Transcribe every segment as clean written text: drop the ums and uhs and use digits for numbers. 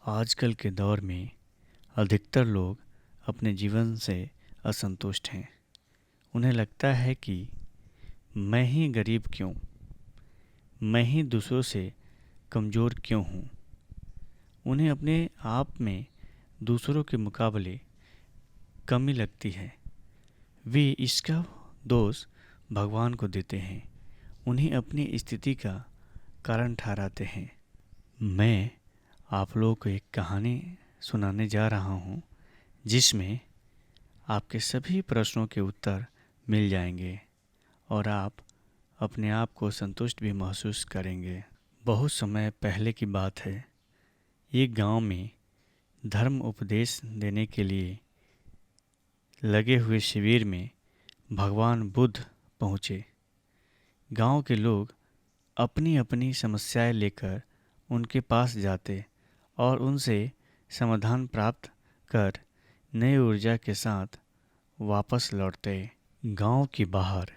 आजकल के दौर में अधिकतर लोग अपने जीवन से असंतुष्ट हैं। उन्हें लगता है कि मैं ही गरीब क्यों, मैं ही दूसरों से कमज़ोर क्यों हूँ। उन्हें अपने आप में दूसरों के मुकाबले कमी लगती है। वे इसका दोष भगवान को देते हैं, उन्हें अपनी स्थिति का कारण ठहराते हैं। मैं आप लोगों को एक कहानी सुनाने जा रहा हूँ जिसमें आपके सभी प्रश्नों के उत्तर मिल जाएंगे और आप अपने आप को संतुष्ट भी महसूस करेंगे। बहुत समय पहले की बात है। एक गांव में धर्म उपदेश देने के लिए लगे हुए शिविर में भगवान बुद्ध पहुँचे। गांव के लोग अपनी अपनी समस्याएं लेकर उनके पास जाते और उनसे समाधान प्राप्त कर नई ऊर्जा के साथ वापस लौटते। गांव के बाहर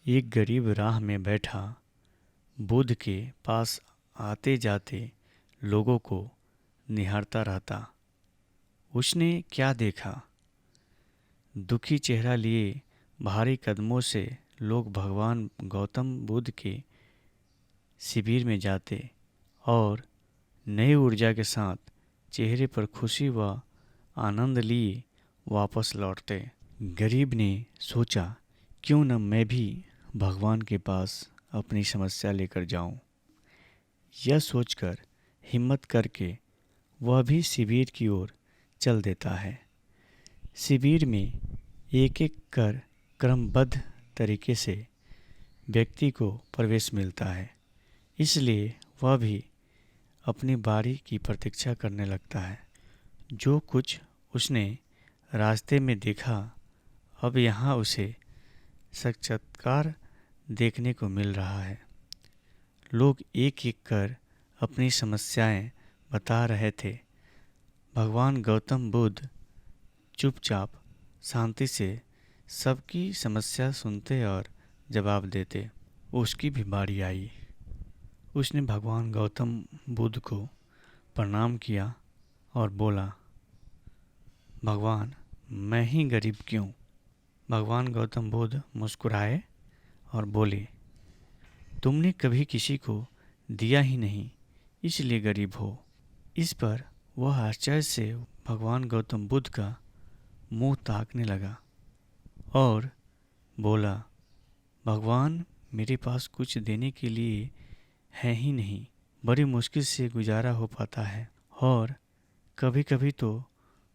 एक गरीब राह में बैठा बुद्ध के पास आते जाते लोगों को निहारता रहता। उसने क्या देखा? दुखी चेहरा लिए भारी कदमों से लोग भगवान गौतम बुद्ध के शिविर में जाते और नई ऊर्जा के साथ चेहरे पर खुशी व आनंद लिए वापस लौटते। गरीब ने सोचा, क्यों न मैं भी भगवान के पास अपनी समस्या लेकर जाऊं। यह सोचकर हिम्मत करके वह भी शिविर की ओर चल देता है। शिविर में एक एक कर क्रमबद्ध तरीके से व्यक्ति को प्रवेश मिलता है, इसलिए वह भी अपनी बारी की प्रतीक्षा करने लगता है। जो कुछ उसने रास्ते में देखा, अब यहाँ उसे साक्षात्कार देखने को मिल रहा है। लोग एक एक कर अपनी समस्याएं बता रहे थे। भगवान गौतम बुद्ध चुपचाप शांति से सबकी समस्या सुनते और जवाब देते। उसकी भी बारी आई। उसने भगवान गौतम बुद्ध को प्रणाम किया और बोला, भगवान, मैं ही गरीब क्यों? भगवान गौतम बुद्ध मुस्कुराए और बोले, तुमने कभी किसी को दिया ही नहीं, इसलिए गरीब हो। इस पर वह आश्चर्य से भगवान गौतम बुद्ध का मुंह ताकने लगा और बोला, भगवान, मेरे पास कुछ देने के लिए है ही नहीं। बड़ी मुश्किल से गुजारा हो पाता है और कभी कभी तो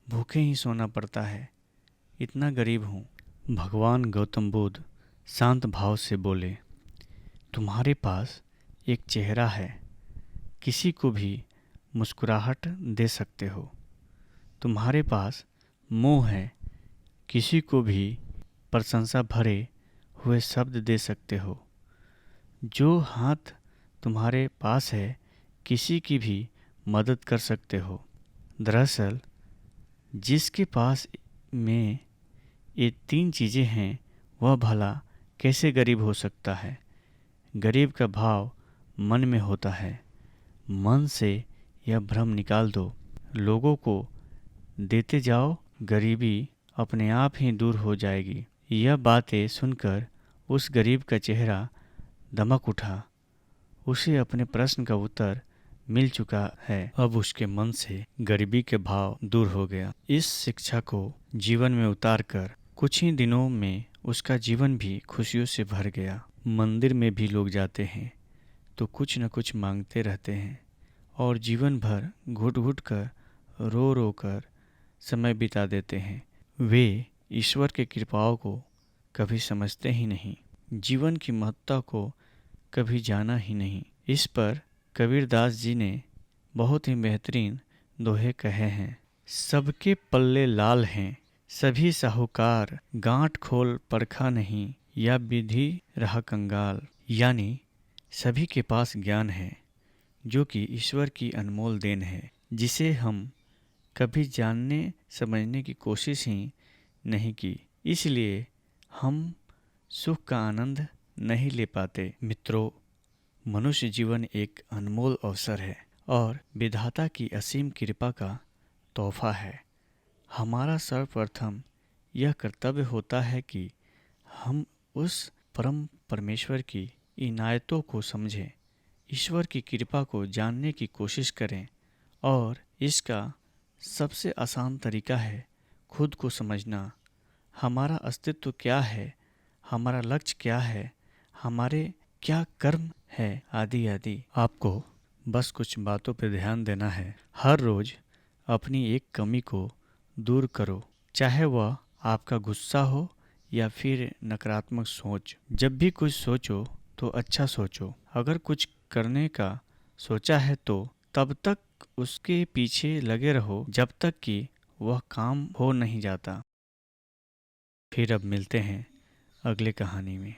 भूखे ही सोना पड़ता है। इतना गरीब हूँ। भगवान गौतम बुद्ध शांत भाव से बोले, तुम्हारे पास एक चेहरा है, किसी को भी मुस्कुराहट दे सकते हो। तुम्हारे पास मुंह है, किसी को भी प्रशंसा भरे हुए शब्द दे सकते हो। जो हाथ तुम्हारे पास है, किसी की भी मदद कर सकते हो। दरअसल जिसके पास में ये तीन चीज़ें हैं, वह भला कैसे गरीब हो सकता है? गरीब का भाव मन में होता है। मन से यह भ्रम निकाल दो। लोगों को देते जाओ, गरीबी अपने आप ही दूर हो जाएगी। यह बातें सुनकर उस गरीब का चेहरा दमक उठा। उसे अपने प्रश्न का उत्तर मिल चुका है। अब उसके मन से गरीबी के भाव दूर हो गया। इस शिक्षा को जीवन में उतार कर कुछ ही दिनों में उसका जीवन भी खुशियों से भर गया। मंदिर में भी लोग जाते हैं तो कुछ न कुछ मांगते रहते हैं और जीवन भर घुट घुट कर रो रो कर समय बिता देते हैं। वे ईश्वर के कृपाओं को कभी समझते ही नहीं, जीवन की महत्ता को कभी जाना ही नहीं। इस पर कबीरदास जी ने बहुत ही बेहतरीन दोहे कहे हैं। सबके पल्ले लाल हैं, सभी साहूकार, गांठ खोल परखा नहीं, या विधि रहा कंगाल। यानी सभी के पास ज्ञान है, जो कि ईश्वर की अनमोल देन है, जिसे हम कभी जानने समझने की कोशिश ही नहीं की। इसलिए हम सुख का आनंद नहीं ले पाते। मित्रों, मनुष्य जीवन एक अनमोल अवसर है और विधाता की असीम कृपा का तोहफा है। हमारा सर्वप्रथम यह कर्तव्य होता है कि हम उस परम परमेश्वर की इनायतों को समझें, ईश्वर की कृपा को जानने की कोशिश करें। और इसका सबसे आसान तरीका है खुद को समझना। हमारा अस्तित्व क्या है, हमारा लक्ष्य क्या है, हमारे क्या कर्म है, आदि आदि। आपको बस कुछ बातों पर ध्यान देना है। हर रोज अपनी एक कमी को दूर करो, चाहे वह आपका गुस्सा हो या फिर नकारात्मक सोच। जब भी कुछ सोचो तो अच्छा सोचो। अगर कुछ करने का सोचा है तो तब तक उसके पीछे लगे रहो जब तक कि वह काम हो नहीं जाता। फिर अब मिलते हैं अगले कहानी में।